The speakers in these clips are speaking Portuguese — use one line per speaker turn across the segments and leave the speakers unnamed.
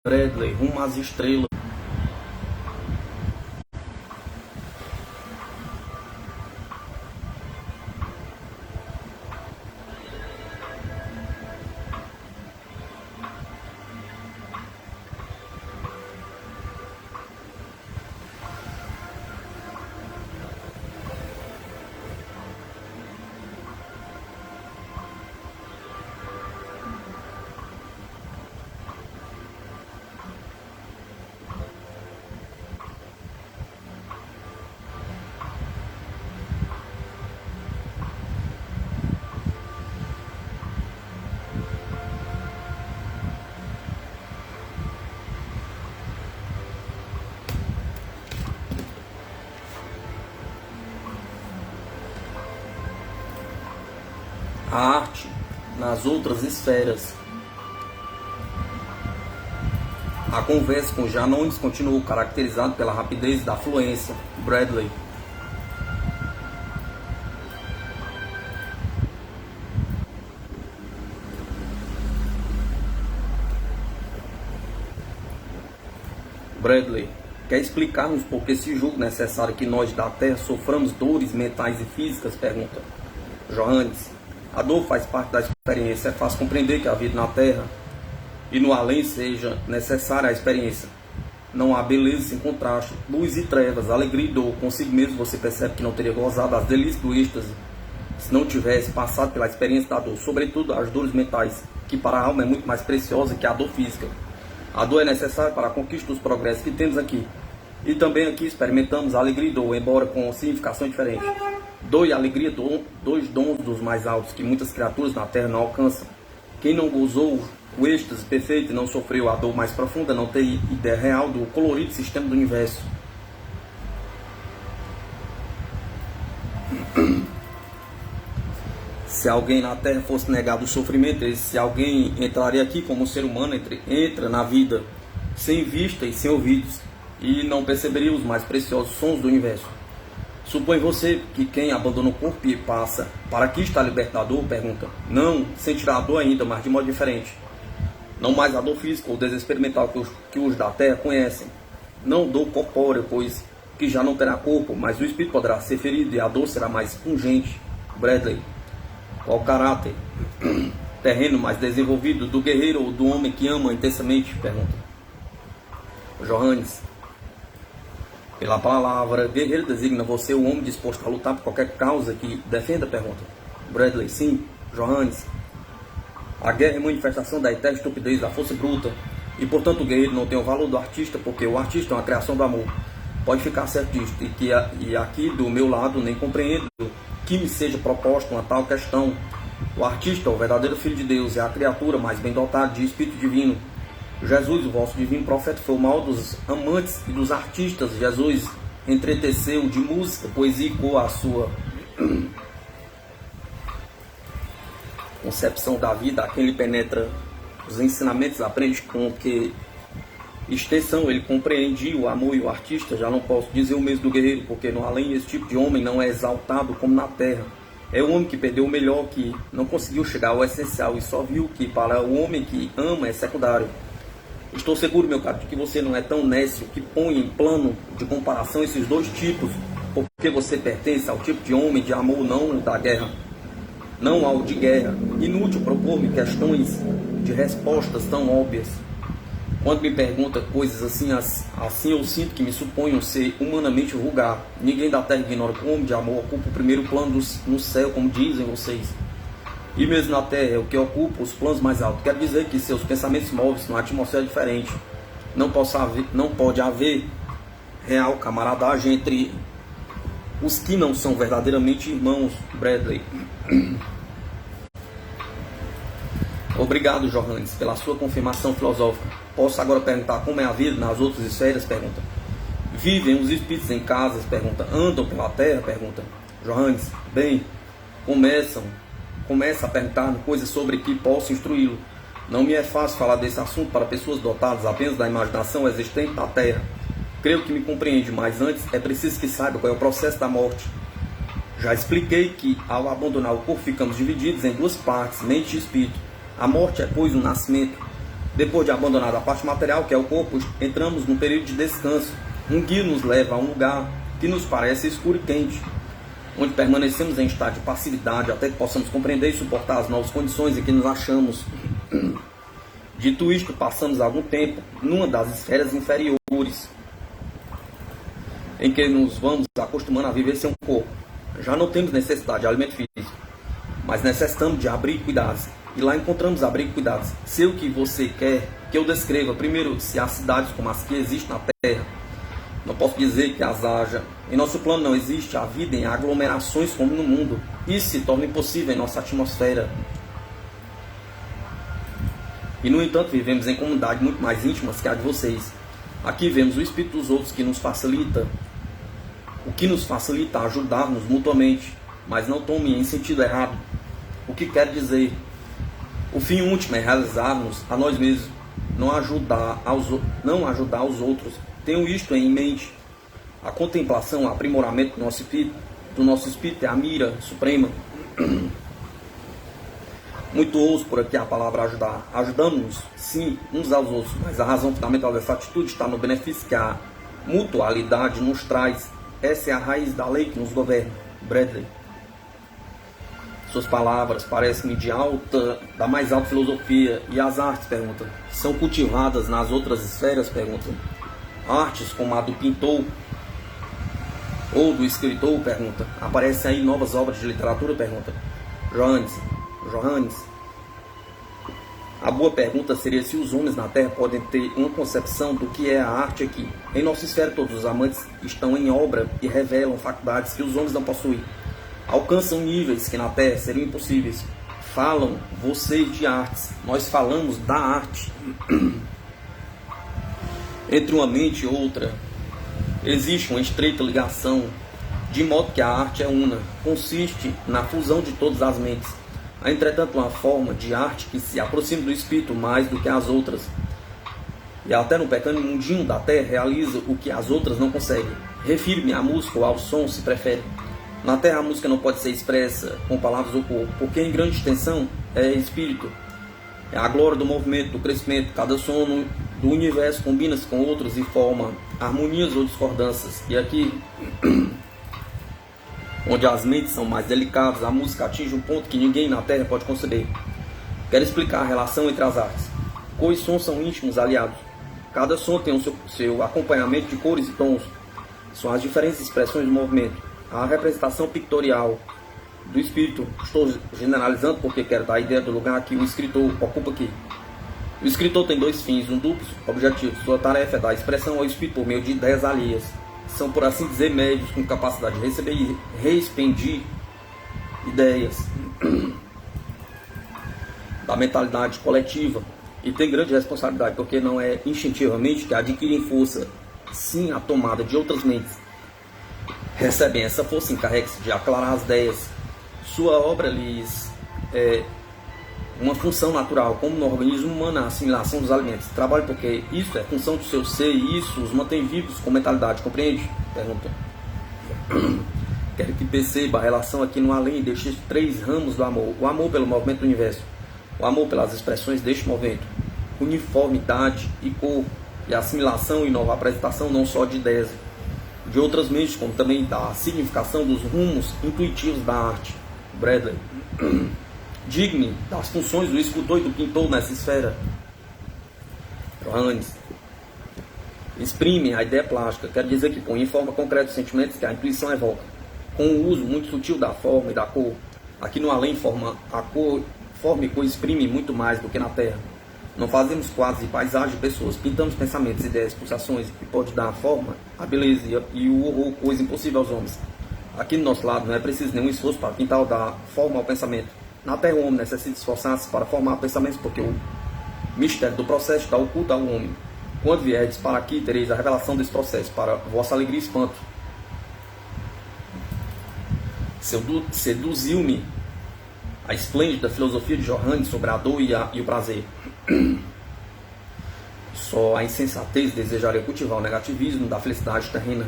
Bradley, rumo às estrelas. A arte nas outras esferas. A conversa com Janones continuou, caracterizado pela rapidez da fluência. Bradley. Bradley. Quer explicar-nos por que se julga necessário que nós da Terra soframos dores mentais e físicas? Pergunta Johannes. A dor faz parte da experiência. É fácil compreender que a vida na Terra e no além seja necessária a experiência. Não há beleza sem contraste, luz e trevas, alegria e dor. Consigo mesmo você percebe que não teria gozado das delícias do êxtase se não tivesse passado pela experiência da dor, sobretudo as dores mentais, que para a alma é muito mais preciosa que a dor física. A dor é necessária para a conquista dos progressos que temos aqui. E também aqui experimentamos alegria e dor, embora com significação diferente. Dor e alegria, dois dons dos mais altos que muitas criaturas na Terra não alcançam. Quem não gozou o êxtase perfeito e não sofreu a dor mais profunda não tem ideia real do colorido sistema do universo. Se alguém na Terra fosse negado o sofrimento, esse alguém entraria aqui como um ser humano entra na vida, sem vista e sem ouvidos, e não perceberia os mais preciosos sons do universo. Supõe você que quem abandona o corpo e passa para aqui está libertador? Pergunta. Não, sentirá a dor ainda, mas de modo diferente. Não mais a dor física ou desespero mental que os da Terra conhecem. Não dor corpórea, pois que já não terá corpo, mas o espírito poderá ser ferido e a dor será mais pungente. Bradley. Qual o caráter terreno mais desenvolvido do guerreiro ou do homem que ama intensamente? Pergunta Johannes. Pela palavra guerreiro designa você o homem disposto a lutar por qualquer causa que defenda? Pergunta Bradley. Sim. Johannes. A guerra é manifestação da eterna estupidez da força bruta, e portanto o guerreiro não tem o valor do artista, porque o artista é uma criação do amor. Pode ficar certo disso, e aqui do meu lado nem compreendo que me seja proposta uma tal questão. O artista, o verdadeiro filho de Deus, é a criatura mais bem dotada de espírito divino. Jesus, o vosso divino profeta, foi o mal dos amantes e dos artistas. Jesus entreteceu de música, poesia e cor a sua concepção da vida. A quem lhe penetra os ensinamentos aprende com que extensão ele compreendia o amor, e o artista. Já não posso dizer o mesmo do guerreiro, porque no além esse tipo de homem não é exaltado como na Terra. É o homem que perdeu o melhor, que não conseguiu chegar ao essencial e só viu que para o homem que ama é secundário. Estou seguro, meu caro, de que você não é tão nécio que põe em plano de comparação esses dois tipos, porque você pertence ao tipo de homem de amor, não da guerra, não ao de guerra. Inútil propor-me questões de respostas tão óbvias. Quando me pergunta coisas assim eu sinto que me suponho ser humanamente vulgar. Ninguém da Terra ignora que o homem de amor ocupa o primeiro plano no céu, como dizem vocês. E mesmo na Terra é o que ocupa os planos mais altos. Quer dizer que seus pensamentos movem-se numa atmosfera diferente. Não pode haver real camaradagem entre os que não são verdadeiramente irmãos. Bradley. Obrigado, Johannes, pela sua confirmação filosófica. Posso agora perguntar como é a vida nas outras esferas? Pergunta. Vivem os espíritos em casas? Pergunta. Andam pela Terra? Pergunta. Johannes. Bem, começa a perguntar coisas sobre que posso instruí-lo. Não me é fácil falar desse assunto para pessoas dotadas apenas da imaginação existente da Terra. Creio que me compreende, mas antes é preciso que saiba qual é o processo da morte. Já expliquei que ao abandonar o corpo ficamos divididos em duas partes, mente e espírito. A morte é, pois, um nascimento. Depois de abandonar a parte material, que é o corpo, entramos num período de descanso. Um guia nos leva a um lugar que nos parece escuro e quente, onde permanecemos em estado de passividade até que possamos compreender e suportar as novas condições em que nos achamos. Dito isto, passamos algum tempo numa das esferas inferiores, em que nos vamos acostumando a viver sem um corpo. Já não temos necessidade de alimento físico, mas necessitamos de abrigo e cuidados. E lá encontramos abrigo e cuidados. Se o que você quer que eu descreva, primeiro, se há cidades como as que existem na Terra, não posso dizer que as haja. Em nosso plano não existe a vida em aglomerações como no mundo. Isso se torna impossível em nossa atmosfera. E no entanto vivemos em comunidades muito mais íntimas que a de vocês. Aqui vemos o Espírito dos outros que nos facilita. O que nos facilita ajudar-nos mutuamente. Mas não tome em sentido errado. O que quer dizer? O fim último é realizar-nos a nós mesmos. Não ajudar aos outros. Tenho isto em mente. A contemplação, o aprimoramento do nosso espírito é a mira suprema. Muito ouço por aqui a palavra ajudar. Ajudamos-nos, sim, uns aos outros, mas a razão fundamental dessa atitude está no benefício que a mutualidade nos traz. Essa é a raiz da lei que nos governa. Bradley. Suas palavras parecem-me da mais alta filosofia. E as artes, pergunta, são cultivadas nas outras esferas, pergunta. Artes como a do pintor ou do escritor, pergunta. Aparecem aí novas obras de literatura, pergunta. Johannes. A boa pergunta seria se os homens na Terra podem ter uma concepção do que é a arte aqui. Em nossa esfera todos os amantes estão em obra e revelam faculdades que os homens não possuem. Alcançam níveis que na Terra seriam impossíveis. Falam vocês de artes, nós falamos da arte. Entre uma mente e outra, existe uma estreita ligação, de modo que a arte é una, consiste na fusão de todas as mentes. Há, entretanto, uma forma de arte que se aproxima do espírito mais do que as outras. E até no pequeno mundinho da Terra realiza o que as outras não conseguem. Refiro-me à música ou ao som, se prefere. Na Terra a música não pode ser expressa com palavras ou corpo, porque em grande extensão é espírito. É a glória do movimento, do crescimento. Cada som do universo combina-se com outros e forma harmonias ou discordâncias. E aqui, onde as mentes são mais delicadas, a música atinge um ponto que ninguém na Terra pode conceber. Quero explicar a relação entre as artes. Cor e som são íntimos aliados. Cada som tem o seu acompanhamento de cores e tons. São as diferentes expressões do movimento. A representação pictorial do espírito, estou generalizando porque quero dar a ideia do lugar que o escritor ocupa aqui. O escritor tem dois fins, um duplo objetivo. Sua tarefa é dar expressão ao espírito por meio de ideias alheias. São, por assim dizer, médios com capacidade de receber e reexpandir ideias da mentalidade coletiva. E tem grande responsabilidade, porque não é instintivamente que adquirem força, sim a tomada de outras mentes. Recebem essa força, encarregue-se de aclarar as ideias. Sua obra lhes é uma função natural, como no organismo humano a assimilação dos alimentos. Trabalho porque isso é função do seu ser e isso os mantém vivos com mentalidade, compreende? Pergunta. Quero que perceba a relação aqui no além destes três ramos do amor. O amor pelo movimento do universo, o amor pelas expressões deste movimento, uniformidade e cor, e assimilação e nova apresentação não só de ideias, de outras mentes, como também da significação dos rumos intuitivos da arte. Bradley. Digne das funções do escultor e do pintor nessa esfera. Johannes. Exprime a ideia plástica, quer dizer que põe em forma concreta os sentimentos que a intuição evoca, com o uso muito sutil da forma e da cor. Aqui no além, a cor forma e cor exprime muito mais do que na Terra. Não fazemos quadros e paisagens de pessoas, pintamos pensamentos, ideias, pulsações, que pode dar a forma, a beleza e o horror, coisa impossível aos homens. Aqui do nosso lado não é preciso nenhum esforço para pintar ou dar forma ao pensamento. Na Terra o homem necessita esforçar-se para formar pensamentos, porque o mistério do processo está oculto ao homem. Quando vierdes para aqui, tereis a revelação desse processo, para vossa alegria e espanto. Seduziu-me a esplêndida filosofia de Johannes sobre a dor e o prazer. Só a insensatez desejaria cultivar o negativismo da felicidade terrena.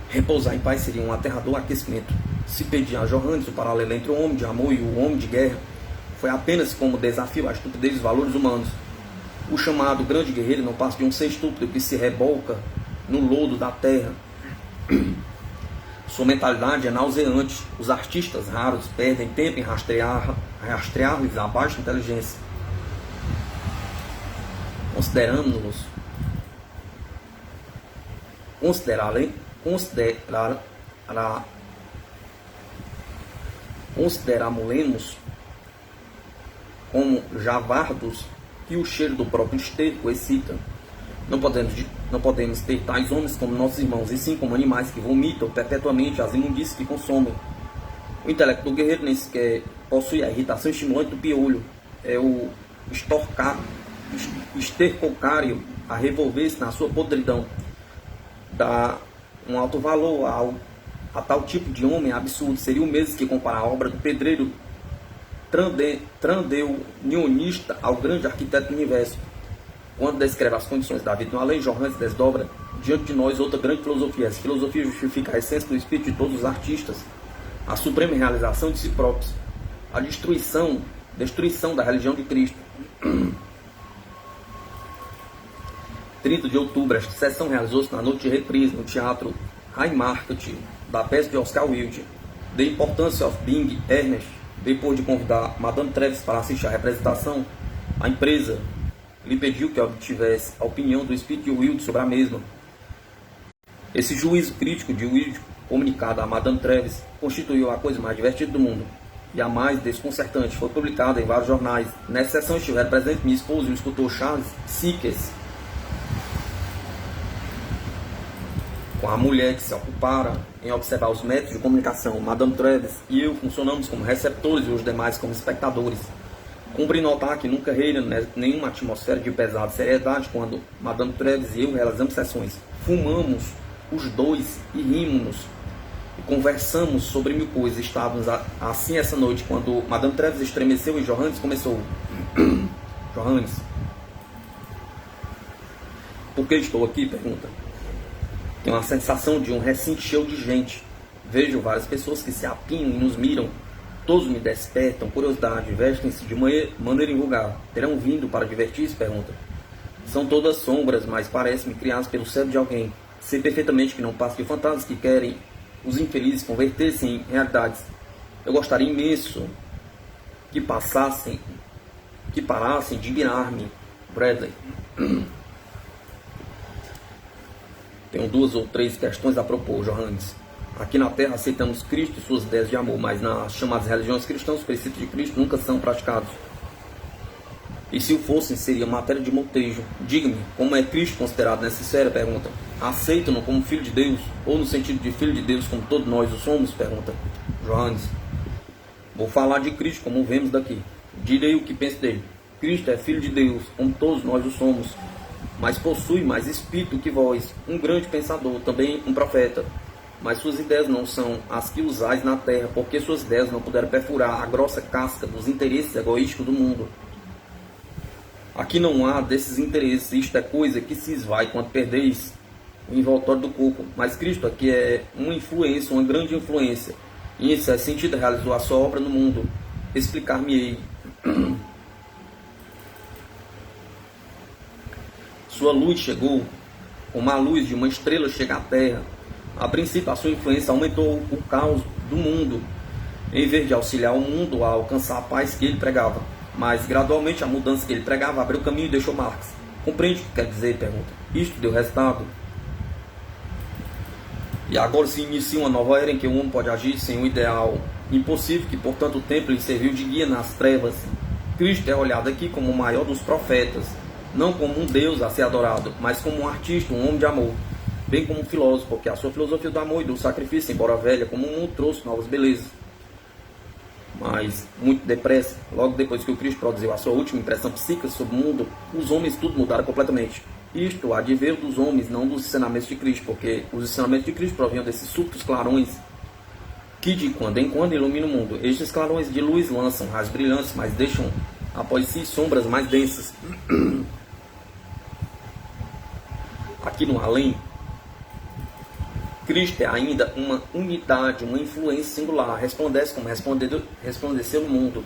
Repousar em paz seria um aterrador aquecimento. Se pedir a Johannes o paralelo entre o homem de amor e o homem de guerra, foi apenas como desafio à estupidez dos valores humanos. O chamado grande guerreiro não passa de um ser estúpido que se rebolca no lodo da terra. Sua mentalidade é nauseante. Os artistas raros perdem tempo em rastrear-lhes a baixa inteligência. Consideramos como javardos que o cheiro do próprio esterco excita. Não podemos ter tais homens como nossos irmãos, e sim como animais que vomitam perpetuamente as imundícias que consomem. O intelecto do guerreiro nem sequer possui a irritação estimulante do piolho. É o estercocário a revolver-se na sua podridão. Dá um alto valor a tal tipo de homem absurdo. Seria o mesmo que comparar a obra do pedreiro trandeunionista ao grande arquiteto do universo. Quando descreve as condições da vida no além, Johannes desdobra diante de nós outra grande filosofia. Essa filosofia justifica a essência do espírito de todos os artistas, a suprema realização de si próprios, a destruição da religião de Cristo. 30 de outubro, esta sessão realizou-se na noite de reprise no Teatro Haymarket da peça de Oscar Wilde, The Importance of Being Earnest. Depois de convidar Madame Treves para assistir à representação, a empresa lhe pediu que obtivesse a opinião do espírito de Wilde sobre a mesma. Esse juízo crítico de Wilde, comunicado a Madame Treves, constituiu a coisa mais divertida do mundo e a mais desconcertante. Foi publicada em vários jornais. Nessa sessão estiveram presentes minha esposa e o escultor Charles Sickes, com a mulher que se ocupara em observar os métodos de comunicação. Madame Treves e eu funcionamos como receptores e os demais como espectadores. Cumpre notar que nunca reina nenhuma atmosfera de pesada seriedade quando Madame Treves e eu realizamos sessões. Fumamos os dois e rimos e conversamos sobre mil coisas. Estávamos assim essa noite quando Madame Treves estremeceu e Johannes começou. Johannes, por que estou aqui? Pergunta. Tenho uma sensação de um recinto cheio de gente. Vejo várias pessoas que se apinham e nos miram. Todos me despertam curiosidade, vestem-se de maneira invulgar. Terão vindo para divertir-se? Pergunta. São todas sombras, mas parecem-me criadas pelo cérebro de alguém. Sei perfeitamente que não passa de fantasmas que querem os infelizes converter-se em realidades. Eu gostaria imenso que parassem de mirar-me. Bradley. Tenho 2 ou 3 questões a propor, Johannes. Aqui na Terra aceitamos Cristo e suas ideias de amor, mas nas chamadas religiões cristãs, os preceitos de Cristo nunca são praticados. E se o fossem, seria matéria de motejo. Diga-me, como é Cristo considerado nessa esfera? Pergunta. Aceitam-no como filho de Deus, ou no sentido de filho de Deus, como todos nós o somos? Pergunta. Johannes. Vou falar de Cristo como vemos daqui. Direi o que penso dele. Cristo é filho de Deus, como todos nós o somos, mas possui mais espírito que vós, um grande pensador, também um profeta. Mas suas ideias não são as que usais na terra, porque suas ideias não puderam perfurar a grossa casca dos interesses egoísticos do mundo. Aqui não há desses interesses, isto é coisa que se esvai quando perdeis o envoltório do corpo. Mas Cristo aqui é uma influência, uma grande influência, e em certo sentido realizou a sua obra no mundo. Explicar-me-ei. Sua luz chegou, como a luz de uma estrela chega à terra. A princípio, a sua influência aumentou o caos do mundo, em vez de auxiliar o mundo a alcançar a paz que ele pregava. Mas, gradualmente, a mudança que ele pregava abriu caminho e deixou marcas. Compreende o que quer dizer? Pergunta. Isto deu resultado. E agora se inicia uma nova era em que o homem pode agir sem um ideal impossível, que por tanto tempo lhe serviu de guia nas trevas. Cristo é olhado aqui como o maior dos profetas, não como um Deus a ser adorado, mas como um artista, um homem de amor, bem como um filósofo, porque a sua filosofia do amor e do sacrifício, embora velha como o mundo, trouxe novas belezas. Mas, muito depressa, logo depois que o Cristo produziu a sua última impressão psíquica sobre o mundo, os homens tudo mudaram completamente. Isto há de ver dos homens, não dos ensinamentos de Cristo, porque os ensinamentos de Cristo provinham desses súbitos clarões que de quando em quando iluminam o mundo. Estes clarões de luz lançam raios brilhantes, mas deixam após si sombras mais densas. Aqui no além, Cristo é ainda uma unidade, uma influência singular, resplandece como resplandeceu no mundo.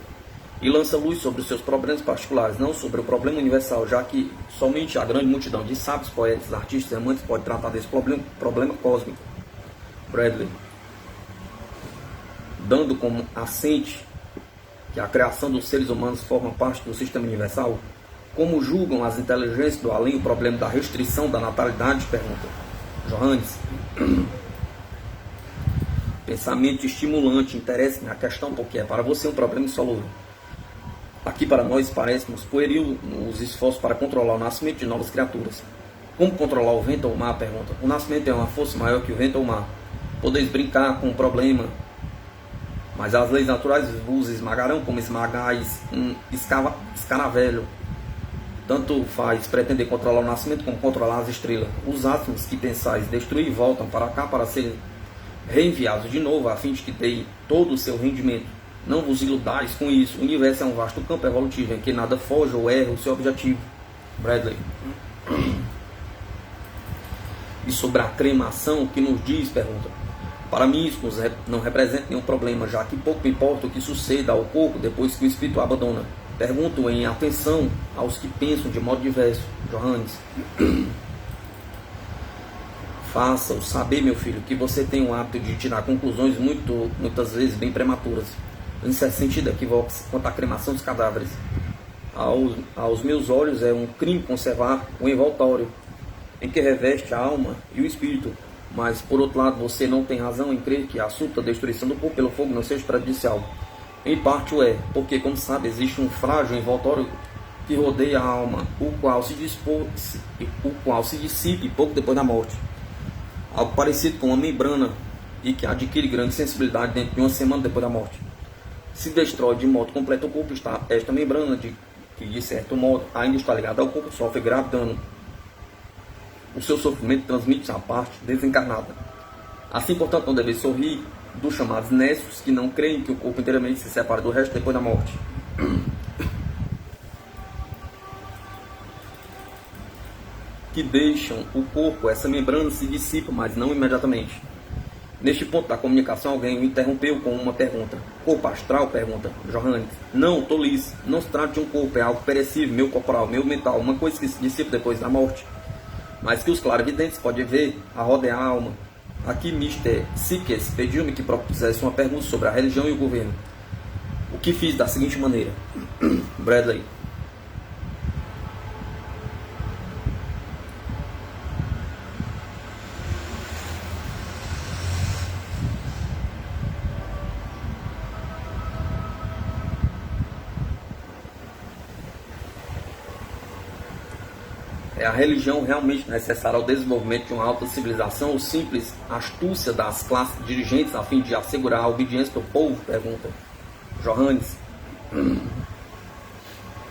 e lança luz sobre os seus problemas particulares, não sobre o problema universal, já que somente a grande multidão de sábios, poetas, artistas e amantes pode tratar desse problema cósmico. Bradley, dando como assente que a criação dos seres humanos forma parte do sistema universal, como julgam as inteligências do além o problema da restrição da natalidade? Pergunta Johannes. Pensamento estimulante, interesse na questão, porque é para você um problema insolúvel. Aqui para nós parece-nos pueril os esforços para controlar o nascimento de novas criaturas. Como controlar o vento ou o mar? Pergunta. O nascimento é uma força maior que o vento ou o mar. Podeis brincar com o problema, mas as leis naturais vos esmagarão como esmagais um escaravelho. Tanto faz pretender controlar o nascimento como controlar as estrelas. Os átomos que pensais destruir voltam para cá para serem reenviados de novo, a fim de que deem todo o seu rendimento. Não vos iludais com isso. O universo é um vasto campo evolutivo em que nada foge ou erra o seu objetivo. Bradley. E sobre a cremação, o que nos diz? Pergunta. Para mim isso não representa nenhum problema, já que pouco importa o que suceda ao corpo depois que o espírito o abandona. Pergunto em atenção aos que pensam de modo diverso. Johannes. Faça-o saber, meu filho, que você tem o hábito de tirar conclusões muitas vezes bem prematuras, em certo sentido equívocos, quanto à cremação dos cadáveres. Aos meus olhos é um crime conservar o envoltório em que reveste a alma e o espírito, mas por outro lado você não tem razão em crer que a assunto da destruição do corpo pelo fogo não seja prejudicial. Em parte o é, porque, como sabe, existe um frágil envoltório que rodeia a alma, o qual se dissipe pouco depois da morte. Algo parecido com uma membrana e que adquire grande sensibilidade dentro de uma semana depois da morte. Se destrói de modo completo o corpo, esta membrana, que de certo modo ainda está ligada ao corpo, sofre grave dano. O seu sofrimento transmite-se à parte desencarnada. Assim, portanto, não deve sorrir dos chamados nécios que não creem que o corpo inteiramente se separa do resto depois da morte. Que deixam o corpo, essa membrana se dissipa, mas não imediatamente. Neste ponto da comunicação, alguém o interrompeu com uma pergunta. Corpo astral? Pergunta Johannes. Não, tolice. Não se trata de um corpo, é algo perecível, meu corporal, meu mental, uma coisa que se dissipa depois da morte, mas que os clarividentes podem ver a rodear a alma. Aqui Mr. Sikes pediu-me que propusesse uma pergunta sobre a religião e o governo. O que fiz da seguinte maneira. Bradley. É a religião realmente necessária ao desenvolvimento de uma alta civilização ou simples astúcia das classes dirigentes a fim de assegurar a obediência do povo? Pergunta Johannes.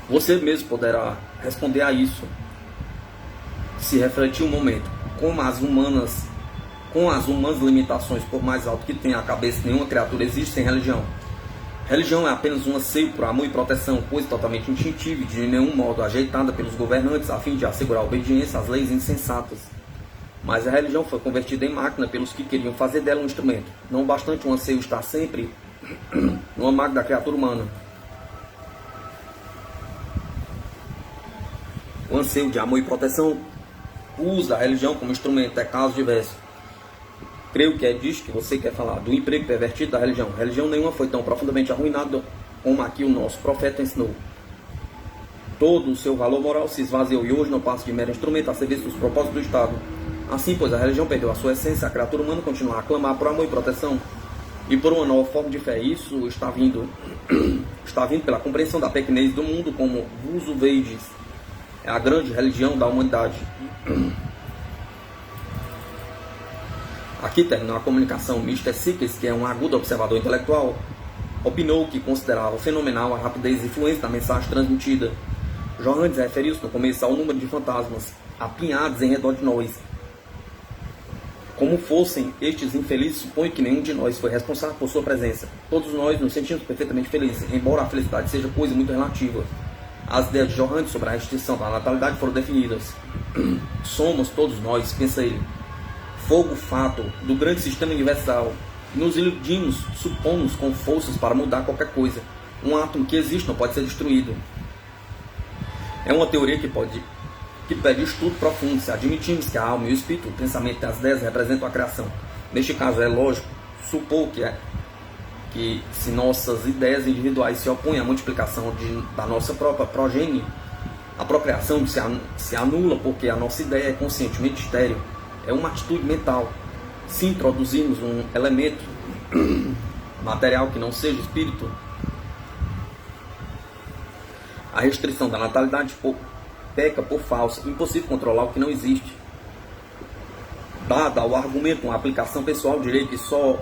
Você mesmo poderá responder a isso se refletir um momento. Com as humanas limitações, por mais alto que tenha a cabeça, nenhuma criatura existe sem religião. Religião é apenas um anseio por amor e proteção, coisa totalmente instintiva e de nenhum modo ajeitada pelos governantes a fim de assegurar a obediência às leis insensatas. Mas a religião foi convertida em máquina pelos que queriam fazer dela um instrumento. Não bastante um anseio estar sempre no âmago da criatura humana. O anseio de amor e proteção usa a religião como instrumento, é caso diverso. Creio que é disso que você quer falar, do emprego pervertido da religião. Religião nenhuma foi tão profundamente arruinada como aqui o nosso profeta ensinou. Todo o seu valor moral se esvaziou e hoje não passa de mero instrumento a serviço dos propósitos do Estado. Assim, pois a religião perdeu a sua essência, a criatura humana continua a clamar por amor e proteção e por uma nova forma de fé. Isso está vindo pela compreensão da pequenez do mundo, como vos o veides. É a grande religião da humanidade. Aqui terminou a comunicação. Mr. Sikes, que é um agudo observador intelectual, opinou que considerava fenomenal a rapidez e fluência da mensagem transmitida. Johannes referiu-se no começo ao número de fantasmas apinhados em redor de nós. Como fossem estes infelizes, suponho que nenhum de nós foi responsável por sua presença. Todos nós nos sentimos perfeitamente felizes, embora a felicidade seja coisa muito relativa. As ideias de Johannes sobre a restrição da natalidade foram definidas. Somos todos nós, pensa ele, fogo fato do grande sistema universal. Nos iludimos, supomos com forças para mudar qualquer coisa. Um átomo que existe não pode ser destruído. É uma teoria que pede estudo profundo se admitimos que a alma e o espírito, o pensamento e as ideias representam a criação. Neste caso, é lógico supor que se nossas ideias individuais se opõem à multiplicação da nossa própria progênie, a procriação se anula porque a nossa ideia é conscientemente estéril. É uma atitude mental. Se introduzirmos um elemento material que não seja espírito, a restrição da natalidade peca por falsa, impossível controlar o que não existe. Dada ao argumento uma aplicação pessoal, direi que só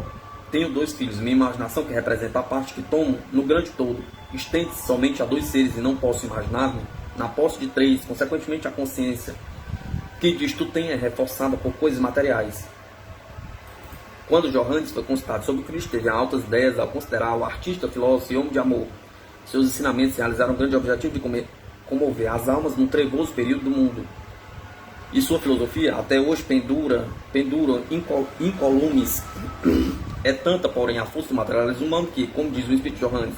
tenho 2 filhos, minha imaginação, que representa a parte que tomo no grande todo, estende-se somente a 2 seres e não posso imaginar-me na posse de 3, consequentemente a consciência que disto tem é reforçada por coisas materiais. Quando Johannes foi consultado sobre Cristo, teve altas ideias ao considerar o artista, filósofo e homem de amor. Seus ensinamentos realizaram um grande objetivo de comover as almas num trevoso período do mundo. E sua filosofia até hoje pendura incolumes. É tanta, porém, a força do materialismo humano que, como diz o Espírito Johannes,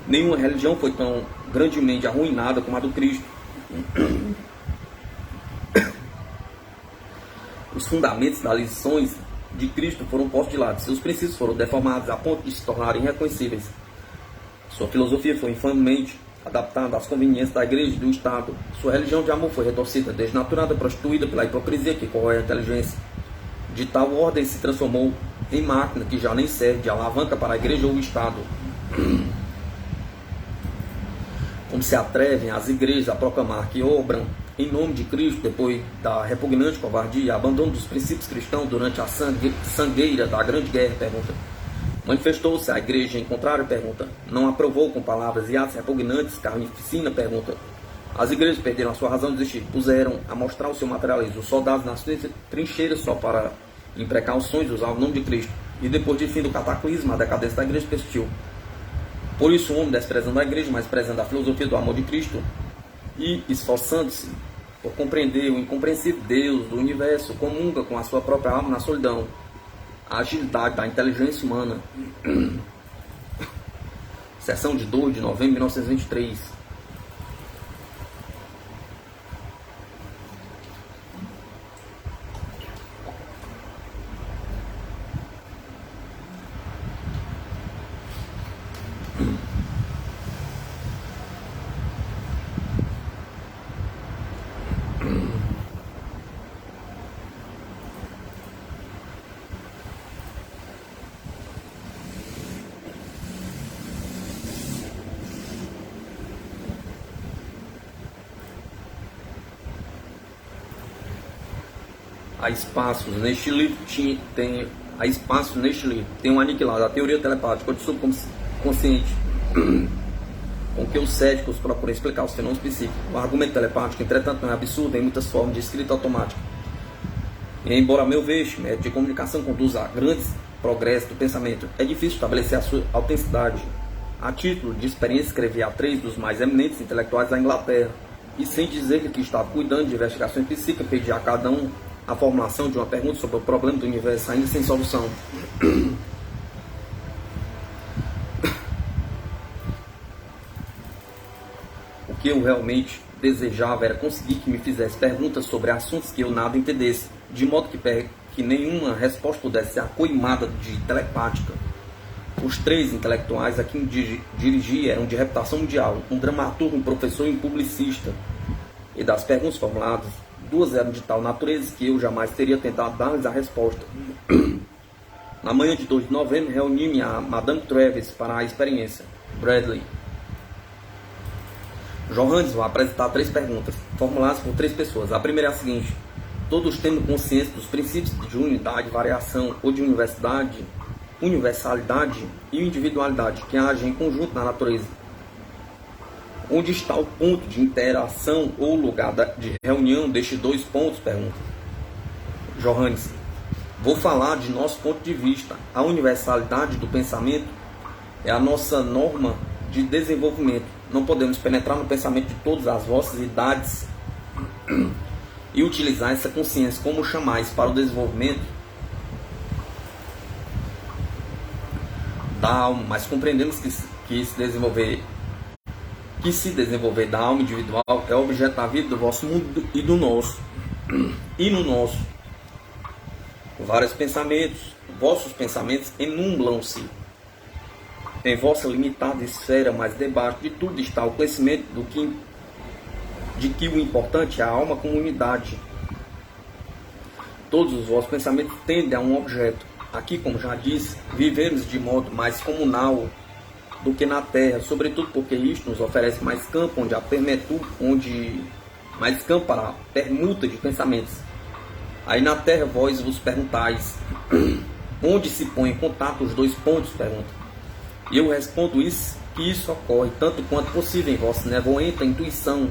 nenhuma religião foi tão grandemente arruinada como a do Cristo. Os fundamentos das lições de Cristo foram postos de lado, seus princípios foram deformados a ponto de se tornarem irreconhecíveis. Sua filosofia foi infamemente adaptada às conveniências da igreja e do Estado. Sua religião de amor foi retorcida, desnaturada, prostituída pela hipocrisia que corrói a inteligência. De tal ordem se transformou em máquina que já nem serve de alavanca para a igreja ou o Estado. Como se atrevem as igrejas a proclamar que obram em nome de Cristo depois da repugnante covardia e abandono dos princípios cristãos durante a sangueira da grande guerra? Pergunta. Manifestou-se a igreja em contrário? Pergunta. Não aprovou com palavras e atos repugnantes carnificina? Pergunta. As igrejas perderam a sua razão de existir, puseram a mostrar o seu materialismo. Os soldados nas trincheiras só para em precauções usavam o nome de Cristo. E depois de fim do cataclismo, a decadência da igreja persistiu. Por isso o homem, desprezando a igreja, mas prezando a filosofia do amor de Cristo e esforçando-se por compreender o incompreensível Deus do universo, comunga com a sua própria alma na solidão, a agilidade da inteligência humana. Sessão de 2 de novembro de 1923. Há espaços neste livro, tem um aniquilado, a teoria telepática, o subconsciente, com que os céticos procuram explicar os fenômenos psíquicos. O argumento telepático, entretanto, não é absurdo em muitas formas de escrita automática. E, embora, a meu ver, este método de comunicação conduza a grandes progressos do pensamento, é difícil estabelecer a sua autenticidade. A título de experiência, escrevi a 3 dos mais eminentes intelectuais da Inglaterra, e sem dizer-lhe que estava cuidando de investigações psíquicas, pedi a cada um a formulação de uma pergunta sobre o problema do universo ainda sem solução. O que eu realmente desejava era conseguir que me fizesse perguntas sobre assuntos que eu nada entendesse, de modo que nenhuma resposta pudesse ser acoimada de telepática. Os 3 intelectuais a quem me dirigi eram de reputação mundial, um dramaturgo, um professor e um publicista. E das perguntas formuladas, 2 eram de tal natureza que eu jamais teria tentado dar-lhes a resposta. Na manhã de 2 de novembro, reuni-me a Madame Travis para a experiência. Bradley. Johannes vai apresentar 3 perguntas, formuladas por 3 pessoas. A primeira é a seguinte: todos tendo consciência dos princípios de unidade, variação ou de universalidade e individualidade que agem em conjunto na natureza. Onde está o ponto de interação ou lugar de reunião destes 2 pontos? Pergunta Johannes. Vou falar de nosso ponto de vista. A universalidade do pensamento é a nossa norma de desenvolvimento. Não podemos penetrar no pensamento de todas as vossas idades e utilizar essa consciência como chamais para o desenvolvimento da alma, mas compreendemos que que se desenvolver da alma individual é objeto da vida do vosso mundo e do nosso. E no nosso, vários pensamentos, vossos pensamentos enumblam-se em vossa limitada esfera, mas debaixo de tudo está o conhecimento de que o importante é a alma como unidade. Todos os vossos pensamentos tendem a um objeto. Aqui, como já disse, vivemos de modo mais comunal do que na Terra, sobretudo porque isto nos oferece mais campo mais campo para a permuta de pensamentos. Aí na Terra vós vos perguntais, onde se põe em contato os dois pontos? Pergunta. E eu respondo que isso ocorre tanto quanto possível em vossa nevoenta intuição.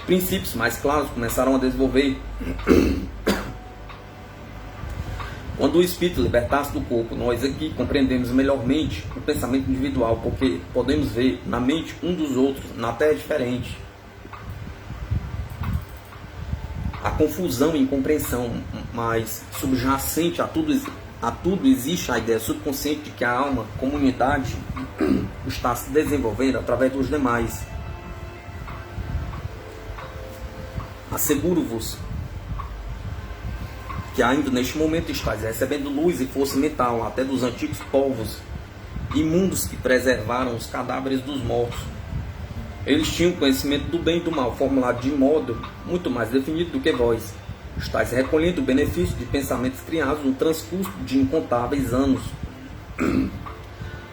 Princípios mais claros começaram a desenvolver. Quando o espírito libertasse do corpo, nós aqui compreendemos melhormente o pensamento individual, porque podemos ver na mente um dos outros, na Terra é diferente. A confusão e incompreensão, mas subjacente a tudo existe a ideia subconsciente de que a alma, como unidade, está se desenvolvendo através dos demais. Asseguro-vos que ainda neste momento estáis recebendo luz e força mental até dos antigos povos imundos que preservaram os cadáveres dos mortos. Eles tinham conhecimento do bem e do mal, formulado de modo muito mais definido do que vós. Estáis recolhendo o benefício de pensamentos criados no transcurso de incontáveis anos.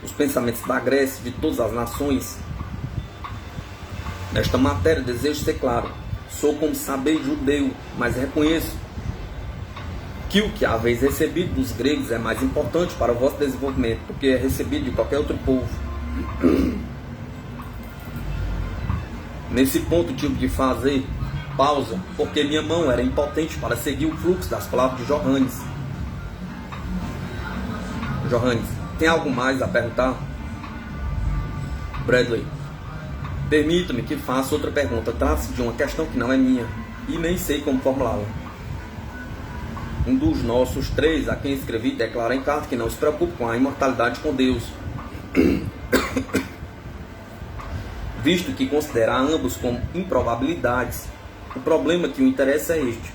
Os pensamentos da Grécia, de todas as nações. Nesta matéria desejo ser claro. Sou, como sabeis, judeu, mas reconheço que o que haveis recebido dos gregos é mais importante para o vosso desenvolvimento do que é recebido de qualquer outro povo. Nesse ponto tive de fazer pausa, porque minha mão era impotente para seguir o fluxo das palavras de Johannes. Johannes, tem algo mais a perguntar? Bradley, permita-me que faça outra pergunta. Trata-se de uma questão que não é minha e nem sei como formulá-la. Um dos nossos três a quem escrevi declara em carta que não se preocupe com a imortalidade com Deus, visto que considera ambos como improbabilidades. O problema que o interessa é este: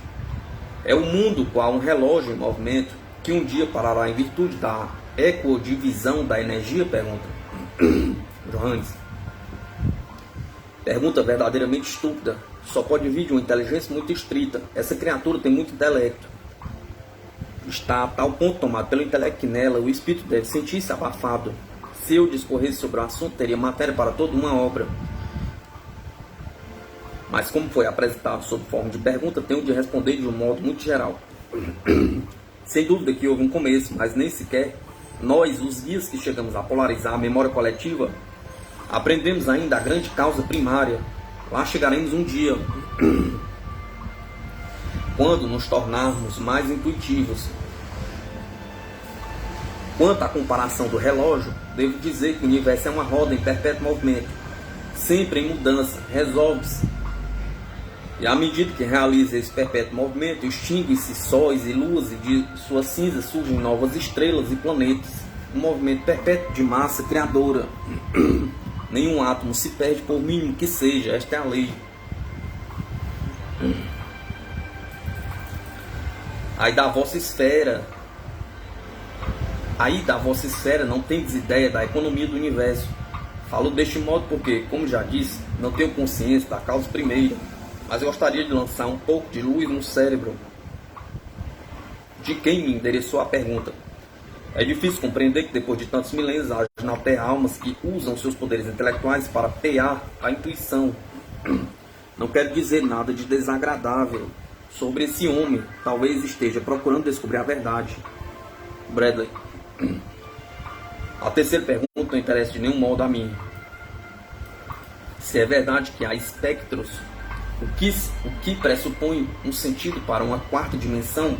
é o mundo qual um relógio em movimento que um dia parará em virtude da ecodivisão da energia? Pergunta Johannes. Pergunta verdadeiramente estúpida. Só pode vir de uma inteligência muito estrita. Essa criatura tem muito intelecto. Está a tal ponto tomado pelo intelecto que nela o espírito deve sentir-se abafado. Se eu discorresse sobre o assunto, teria matéria para toda uma obra. Mas como foi apresentado sob forma de pergunta, tenho de responder de um modo muito geral. Sem dúvida que houve um começo, mas nem sequer nós, os guias que chegamos a polarizar a memória coletiva, aprendemos ainda a grande causa primária. Lá chegaremos um dia, quando nos tornarmos mais intuitivos. Quanto à comparação do relógio, devo dizer que o universo é uma roda em perpétuo movimento, sempre em mudança, resolve-se. E à medida que realiza esse perpétuo movimento, extinguem-se sóis e luas, e de suas cinzas surgem novas estrelas e planetas. Um movimento perpétuo de massa criadora. Nenhum átomo se perde, por mínimo que seja. Esta é a lei. Aí da vossa esfera não tendes ideia da economia do universo. Falo deste modo porque, como já disse, não tenho consciência da causa primeira, mas eu gostaria de lançar um pouco de luz no cérebro de quem me endereçou a pergunta. É difícil compreender que depois de tantos milênios haja na Terra almas que usam seus poderes intelectuais para pear a intuição. Não quero dizer nada de desagradável sobre esse homem. Talvez esteja procurando descobrir a verdade. Bradley. A terceira pergunta não interessa de nenhum modo a mim. Se é verdade que há espectros, o que pressupõe um sentido para uma quarta dimensão,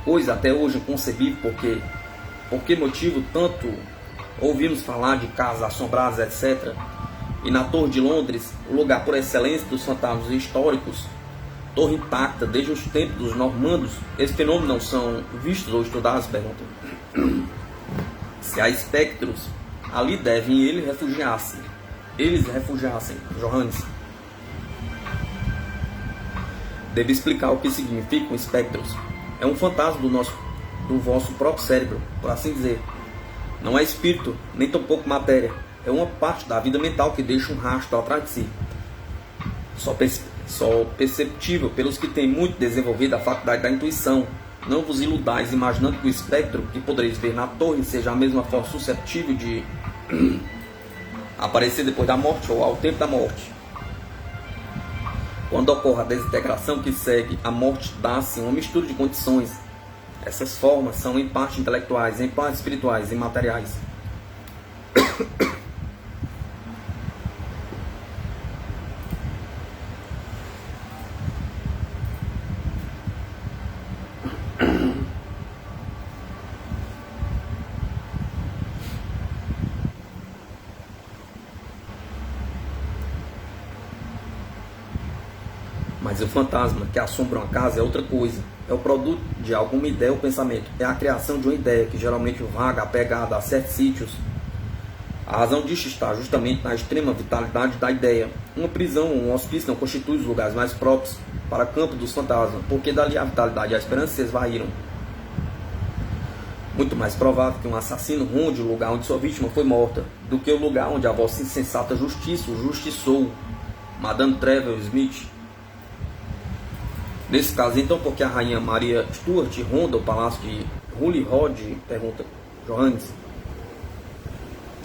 coisa até hoje inconcebível, por que motivo tanto ouvimos falar de casas assombradas, etc. E na Torre de Londres, o lugar por excelência dos fantasmas históricos, torre intacta desde os tempos dos normandos, esses fenômenos não são vistos ou estudados? Pergunta. Se há espectros, ali devem eles refugiassem, Johannes. Deve explicar o que significam espectros. É um fantasma do vosso próprio cérebro, por assim dizer. Não é espírito, nem tampouco matéria. É uma parte da vida mental que deixa um rastro atrás de si. Só perceptível pelos que têm muito desenvolvida a faculdade da intuição. Não vos iludais imaginando que o espectro que podereis ver na torre seja a mesma forma susceptível de aparecer depois da morte ou ao tempo da morte. Quando ocorre a desintegração que segue a morte, dá-se uma mistura de condições. Essas formas são em parte intelectuais, em parte espirituais e materiais. Mas o fantasma que assombra uma casa é outra coisa. É o produto de alguma ideia ou pensamento. É a criação de uma ideia que geralmente vaga apegada a certos sítios. A razão disto está justamente na extrema vitalidade da ideia. Uma prisão ou um hospício não constituem os lugares mais próprios para o campo dos fantasmas, porque dali a vitalidade e a esperança se esvaíram. Muito mais provável que um assassino ronde o lugar onde sua vítima foi morta, do que o lugar onde a vossa insensata justiça o justiçou. Madame Trevor Smith. Nesse caso, então, porque a rainha Maria Stuart ronda o palácio de Holyrood? Pergunta Johannes.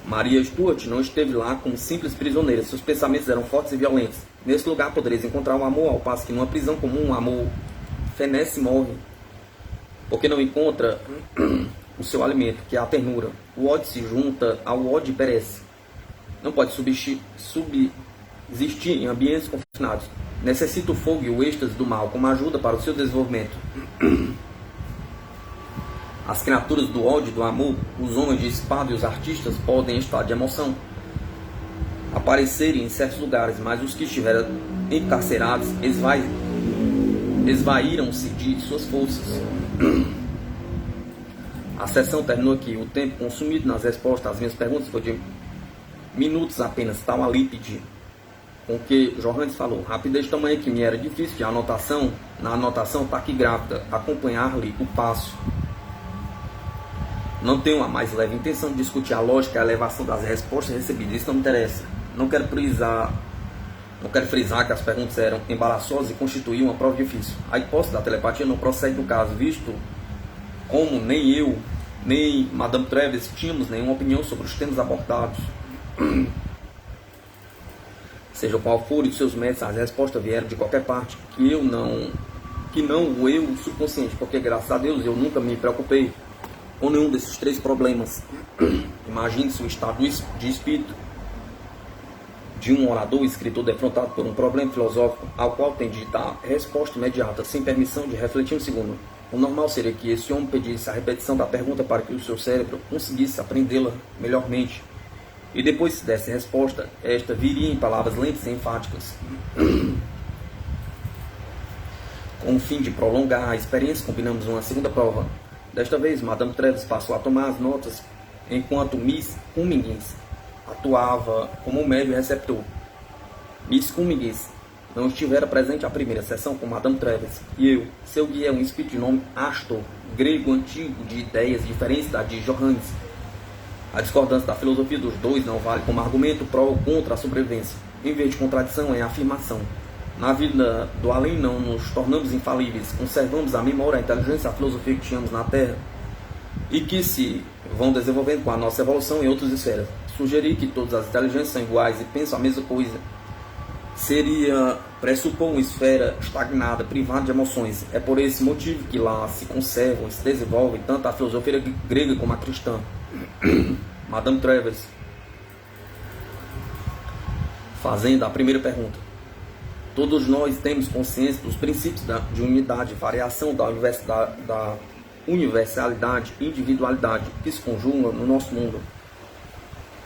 Maria Stuart não esteve lá como simples prisioneira. Seus pensamentos eram fortes e violentos. Nesse lugar podereis encontrar um amor, ao passo que numa prisão comum, um amor fenece e morre, porque não encontra o seu alimento, que é a ternura. O ódio se junta ao ódio e perece. Não pode subsistir em ambientes confinados. Necessita o fogo e o êxtase do mal como ajuda para o seu desenvolvimento. As criaturas do ódio e do amor, os homens de espada e os artistas podem, em estado de emoção, aparecerem em certos lugares, mas os que estiveram encarcerados esvaíram-se de suas forças. A sessão terminou aqui. O tempo consumido nas respostas às minhas perguntas foi de minutos apenas, tal a lípide com que Johannes falou. Rapidez tamanha que me era difícil de anotação, na anotação taquigráfica, acompanhar-lhe o passo. Não tenho a mais leve intenção de discutir a lógica e a elevação das respostas recebidas. Isso não me interessa. Não quero frisar que as perguntas eram embaraçosas e constituíam uma prova difícil. A hipótese da telepatia não procede do caso, visto como nem eu, nem Madame Treves tínhamos nenhuma opinião sobre os temas abordados. Seja qual for os seus métodos, as respostas vieram de qualquer parte, que não o eu subconsciente, porque graças a Deus eu nunca me preocupei com nenhum desses três problemas. Imagine-se o estado de espírito de um orador, escritor defrontado por um problema filosófico ao qual tem de dar resposta imediata, sem permissão de refletir um segundo. O normal seria que esse homem pedisse a repetição da pergunta para que o seu cérebro conseguisse aprendê-la melhormente. E depois, se desse resposta, esta viria em palavras lentas e enfáticas. Com o fim de prolongar a experiência, combinamos uma segunda prova. Desta vez, Madame Treves passou a tomar as notas, enquanto Miss Cummings atuava como médio receptor. Miss Cummings não estivera presente à primeira sessão com Madame Treves, e eu, seu guia, é um espírito de nome Astor, grego antigo de ideias diferentes da de Johannes. A discordância da filosofia dos dois não vale como argumento pró ou contra a sobrevivência. Em vez de contradição, é afirmação. Na vida do além não nos tornamos infalíveis, conservamos a memória, a inteligência, a filosofia que tínhamos na Terra e que se vão desenvolvendo com a nossa evolução em outras esferas. Sugerir que todas as inteligências são iguais e pensam a mesma coisa seria pressupor uma esfera estagnada, privada de emoções. É por esse motivo que lá se conservam e se desenvolvem tanto a filosofia grega como a cristã. Madame Treves, fazendo a primeira pergunta. Todos nós temos consciência dos princípios de unidade, variação, da universalidade e individualidade que se conjugam no nosso mundo.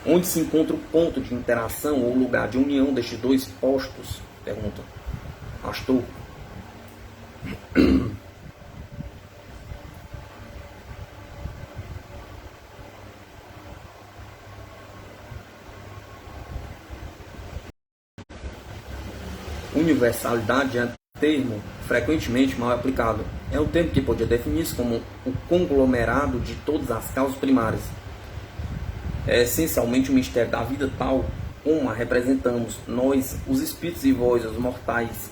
Onde se encontra o ponto de interação ou lugar de união destes dois postos? Pergunta Astor. universalidade é um termo frequentemente mal aplicado. É um termo que podia definir-se como o conglomerado de todas as causas primárias. É essencialmente o mistério da vida tal como a representamos, nós, os espíritos e vós, os mortais.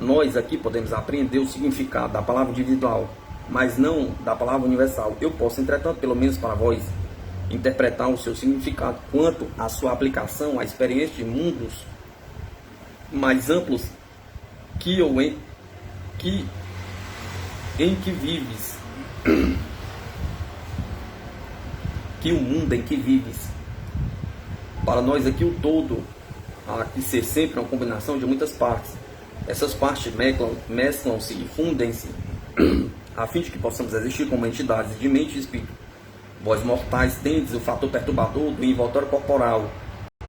Nós aqui podemos aprender o significado da palavra individual, mas não da palavra universal. Eu posso, entretanto, pelo menos para vós, interpretar o seu significado quanto à sua aplicação à experiência de mundos mais amplos em que vives, que o mundo em que vives. Para nós aqui o todo há que ser sempre uma combinação de muitas partes. Essas partes mesclam-se e fundem-se a fim de que possamos existir como entidades de mente e espírito. Vós mortais tendes o fator perturbador do envoltório corporal.